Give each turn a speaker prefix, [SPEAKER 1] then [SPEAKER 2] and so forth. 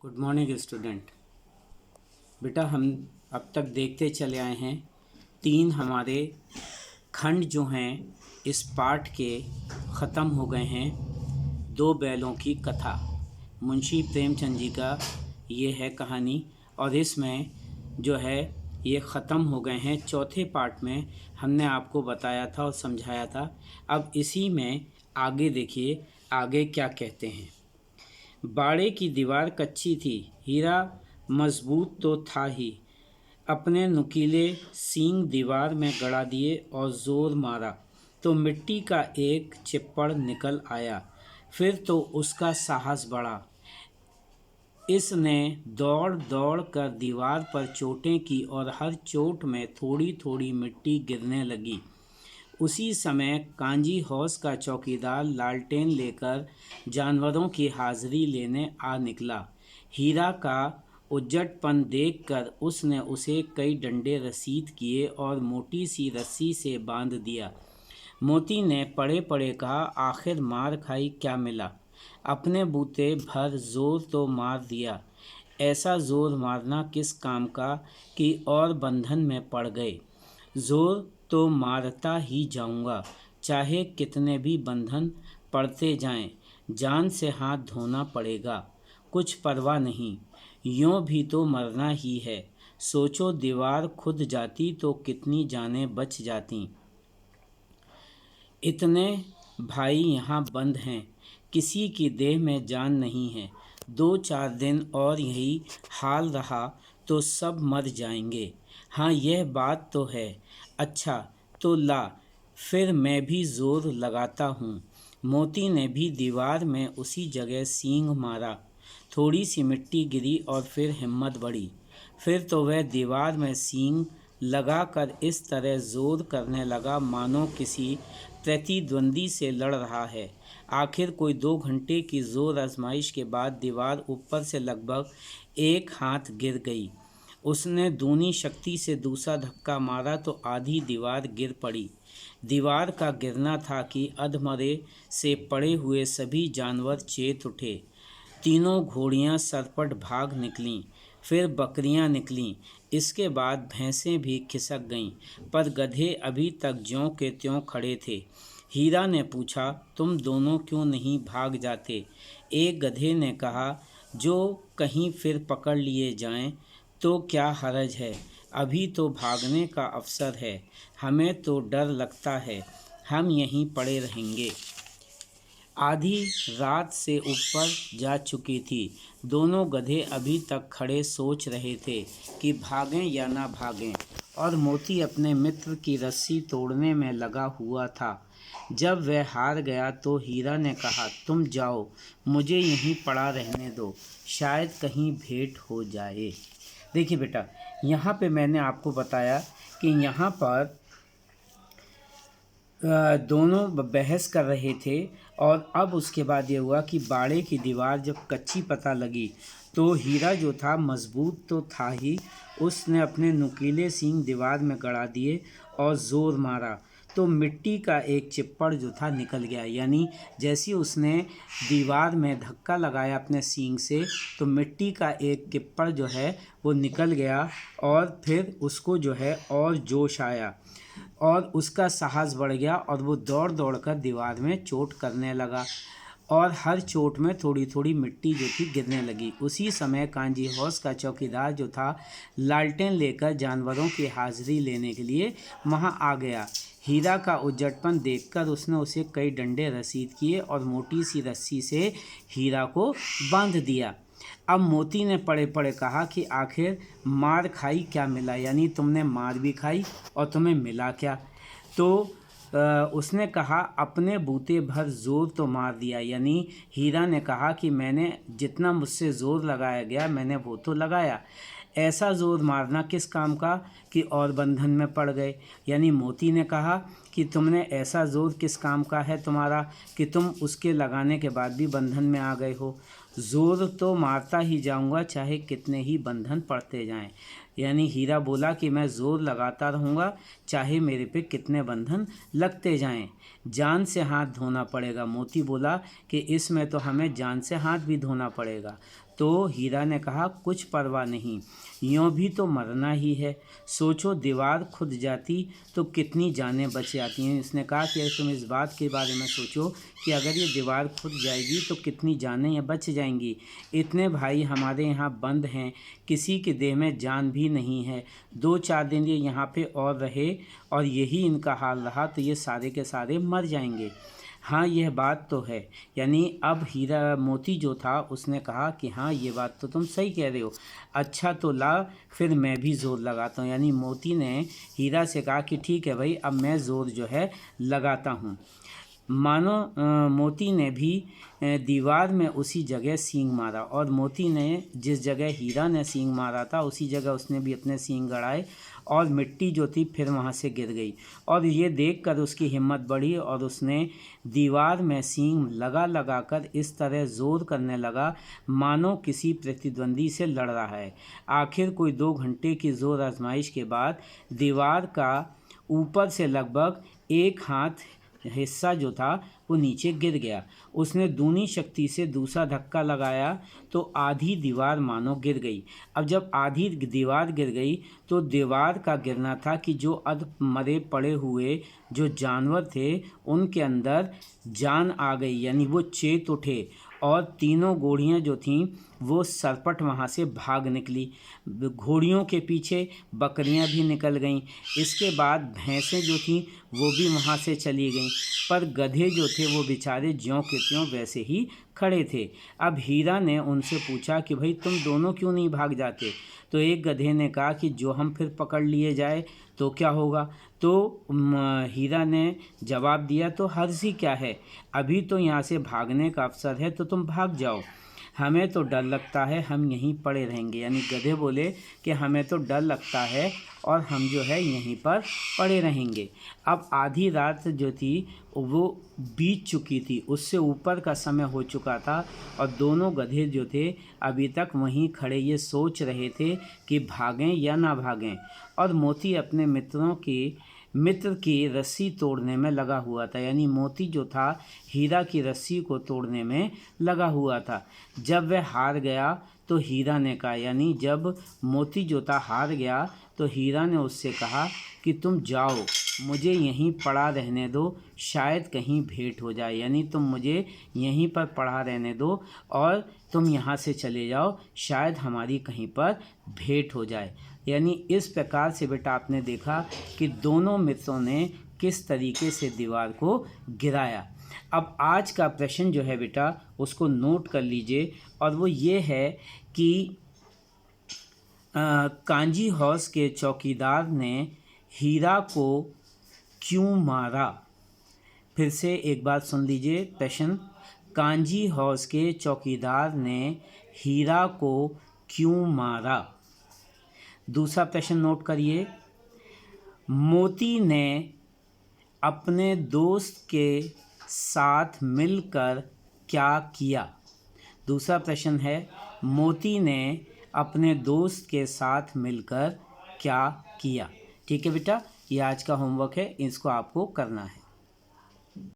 [SPEAKER 1] Good morning student. बेटा हम अब तक देखते चले आए हैं तीन हमारे खंड जो हैं इस पाठ के ख़त्म हो गए हैं। दो बैलों की कथा मुंशी प्रेमचंद जी का ये है कहानी और इसमें जो है ये ख़त्म हो गए हैं। चौथे पार्ट में हमने आपको बताया था और समझाया था। अब इसी में आगे देखिए आगे क्या कहते हैं। बाड़े की दीवार कच्ची थी, हीरा मजबूत तो था ही। अपने नुकीले सींग दीवार में गड़ा दिए और जोर मारा तो मिट्टी का एक चिप्पड़ निकल आया। फिर तो उसका साहस बढ़ा। इसने दौड़ दौड़ कर दीवार पर चोटें की और हर चोट में थोड़ी थोड़ी मिट्टी गिरने लगी। उसी समय कांजी हौस का चौकीदार लालटेन लेकर जानवरों की हाजिरी लेने आ निकला। हीरा का उज्जटपन देखकर उसने उसे कई डंडे रसीद किए और मोटी सी रस्सी से बांध दिया। मोती ने पड़े पड़े कहा, आखिर मार खाई क्या मिला? अपने बूते भर जोर तो मार दिया। ऐसा जोर मारना किस काम का कि और बंधन में पड़ गए। जोर तो मारता ही जाऊंगा, चाहे कितने भी बंधन पड़ते जाएं। जान से हाथ धोना पड़ेगा, कुछ परवाह नहीं, यूं भी तो मरना ही है। सोचो दीवार खुद जाती तो कितनी जानें बच जाती। इतने भाई यहाँ बंद हैं, किसी की देह में जान नहीं है। 2-4 दिन और यही हाल रहा तो सब मर जाएंगे। हाँ यह बात तो है। अच्छा तो ला, फिर मैं भी जोर लगाता हूँ। मोती ने भी दीवार में उसी जगह सींग मारा। थोड़ी सी मिट्टी गिरी और फिर हिम्मत बढ़ी। फिर तो वह दीवार में सींग लगाकर इस तरह जोर करने लगा मानो किसी प्रतिद्वंदी से लड़ रहा है। आखिर कोई 2 घंटे की जोर आजमाइश के बाद दीवार ऊपर से लगभग 1 हाथ गिर गई। उसने दूनी शक्ति से दूसरा धक्का मारा तो आधी दीवार गिर पड़ी। दीवार का गिरना था कि अधमरे से पड़े हुए सभी जानवर चेत उठे। तीनों घोड़ियां सरपट भाग निकलीं, फिर बकरियां निकलीं, इसके बाद भैंसें भी खिसक गईं, पर गधे अभी तक ज्यों के त्यों खड़े थे। हीरा ने पूछा, तुम दोनों क्यों नहीं भाग जाते? एक गधे ने कहा, जो कहीं फिर पकड़ लिए जाएं तो क्या हरज है, अभी तो भागने का अवसर है। हमें तो डर लगता है, हम यहीं पड़े रहेंगे। आधी रात से ऊपर जा चुकी थी। दोनों गधे अभी तक खड़े सोच रहे थे कि भागें या ना भागें, और मोती अपने मित्र की रस्सी तोड़ने में लगा हुआ था। जब वह हार गया तो हीरा ने कहा, तुम जाओ, मुझे यहीं पड़ा रहने दो, शायद कहीं भेंट हो जाए। देखिए बेटा, यहाँ पे मैंने आपको बताया कि यहाँ पर दोनों बहस कर रहे थे और अब उसके बाद ये हुआ कि बाड़े की दीवार जब कच्ची पता लगी तो हीरा जो था मजबूत तो था ही। उसने अपने नुकीले सींग दीवार में गड़ा दिए और ज़ोर मारा तो मिट्टी का एक चिप्पड़ जो था निकल गया। यानी जैसे उसने दीवार में धक्का लगाया अपने सींग से तो मिट्टी का एक चिप्पड़ जो है वो निकल गया और फिर उसको जो है और जोश आया और उसका साहस बढ़ गया और वो दौड़ दौड़ कर दीवार में चोट करने लगा और हर चोट में थोड़ी थोड़ी मिट्टी जो थी गिरने लगी। उसी समय कांजी हौस का चौकीदार जो था लालटेन लेकर जानवरों की हाजिरी लेने के लिए वहाँ आ गया। हीरा का उज्जटपन देखकर उसने उसे कई डंडे रसीद किए और मोटी सी रस्सी से हीरा को बांध दिया। अब मोती ने पड़े पड़े कहा कि आखिर मार खाई क्या मिला, यानी तुमने मार भी खाई और तुम्हें मिला क्या? तो उसने कहा, अपने बूते भर जोर तो मार दिया। यानी हीरा ने कहा कि मैंने जितना मुझसे जोर लगाया गया मैंने वो तो लगाया, ऐसा जोर मारना किस काम का कि और बंधन में पड़ गए। यानी मोती ने कहा कि तुमने ऐसा जोर किस काम का है तुम्हारा कि तुम उसके लगाने के बाद भी बंधन में आ गए हो। जोर तो मारता ही जाऊंगा, चाहे कितने ही बंधन पड़ते जाएं। यानी हीरा बोला कि मैं जोर लगाता रहूँगा, चाहे मेरे पे कितने बंधन लगते जाएं। जान से हाथ धोना पड़ेगा। मोती बोला कि इसमें तो हमें जान से हाथ भी धोना पड़ेगा। तो हीरा ने कहा, कुछ परवाह नहीं, यूँ भी तो मरना ही है। सोचो दीवार खुद जाती तो कितनी जानें बच जाती हैं। इसने कहा कि अगर तुम इस बात के बारे में सोचो कि अगर ये दीवार खुद जाएगी तो कितनी जानें या बच जाएंगी। इतने भाई हमारे यहाँ बंद हैं, किसी के देह में जान भी नहीं है। 2-4 दिन ये यहाँ पे और रहे और यही इनका हाल रहा तो ये सारे के सारे मर जाएंगे। हाँ, यह बात तो है। यानी अब हीरा मोती जो था उसने कहा कि हाँ, ये बात तो तुम सही कह रहे हो। अच्छा तो ला, फिर मैं भी ज़ोर लगाता हूँ। यानी मोती ने हीरा से कहा कि ठीक है भाई, अब मैं ज़ोर जो है लगाता हूँ। मानो मोती ने भी दीवार में उसी जगह सींग मारा और मोती ने जिस जगह हीरा ने सींग मारा था उसी जगह उसने भी अपने सींग गड़ाए और मिट्टी जो थी फिर वहाँ से गिर गई। और ये देखकर उसकी हिम्मत बढ़ी और उसने दीवार में सींग लगा लगा कर इस तरह ज़ोर करने लगा मानो किसी प्रतिद्वंदी से लड़ रहा है। आखिर कोई 2 घंटे की ज़ोर आजमाइश के बाद दीवार का ऊपर से लगभग 1 हाथ हिस्सा जो था वो नीचे गिर गया। उसने दूनी शक्ति से दूसरा धक्का लगाया तो आधी दीवार मानो गिर गई। अब जब आधी दीवार गिर गई तो दीवार का गिरना था कि जो अध मरे पड़े हुए जो जानवर थे उनके अंदर जान आ गई, यानी वो चेत उठे और तीनों घोड़ियाँ जो थीं वो सरपट वहाँ से भाग निकली। घोड़ियों के पीछे बकरियाँ भी निकल गईं। इसके बाद भैंसें जो थीं वो भी वहाँ से चली गईं, पर गधे जो थे वो बेचारे ज्यों के त्यों वैसे ही खड़े थे। अब हीरा ने उनसे पूछा कि भाई तुम दोनों क्यों नहीं भाग जाते? तो एक गधे ने कहा कि जो हम फिर पकड़ लिए जाए तो क्या होगा? तो हीरा ने जवाब दिया, तो हर्ज ही क्या है, अभी तो यहाँ से भागने का अवसर है तो तुम भाग जाओ, हमें तो डर लगता है, हम यहीं पड़े रहेंगे। यानी गधे बोले कि हमें तो डर लगता है और हम जो है यहीं पर पड़े रहेंगे। अब आधी रात जो थी वो बीत चुकी थी, उससे ऊपर का समय हो चुका था और दोनों गधे जो थे अभी तक वहीं खड़े ये सोच रहे थे कि भागें या ना भागें। और मोती अपने मित्र की रस्सी तोड़ने में लगा हुआ था। यानी मोती जो था हीरा की रस्सी को तोड़ने में लगा हुआ था। जब वह हार गया तो हीरा ने कहा, यानी जब मोती जो था हार गया तो हीरा ने उससे कहा कि तुम जाओ, मुझे यहीं पड़ा रहने दो, शायद कहीं भेंट हो जाए। यानी तुम मुझे यहीं पर पड़ा रहने दो और तुम यहाँ से चले जाओ, शायद हमारी कहीं पर भेंट हो जाए। यानी इस प्रकार से बेटा आपने देखा कि दोनों मित्रों ने किस तरीके से दीवार को गिराया। अब आज का प्रश्न जो है बेटा उसको नोट कर लीजिए और वो ये है कि कांजी हाउस के चौकीदार ने हीरा को क्यों मारा? फिर से एक बात सुन लीजिए प्रश्न, कांजी हाउस के चौकीदार ने हीरा को क्यों मारा? दूसरा प्रश्न नोट करिए, मोती ने अपने दोस्त के साथ मिलकर क्या किया? दूसरा प्रश्न है, मोती ने अपने दोस्त के साथ मिलकर क्या किया? ठीक है बेटा, ये आज का होमवर्क है, इसको आपको करना है।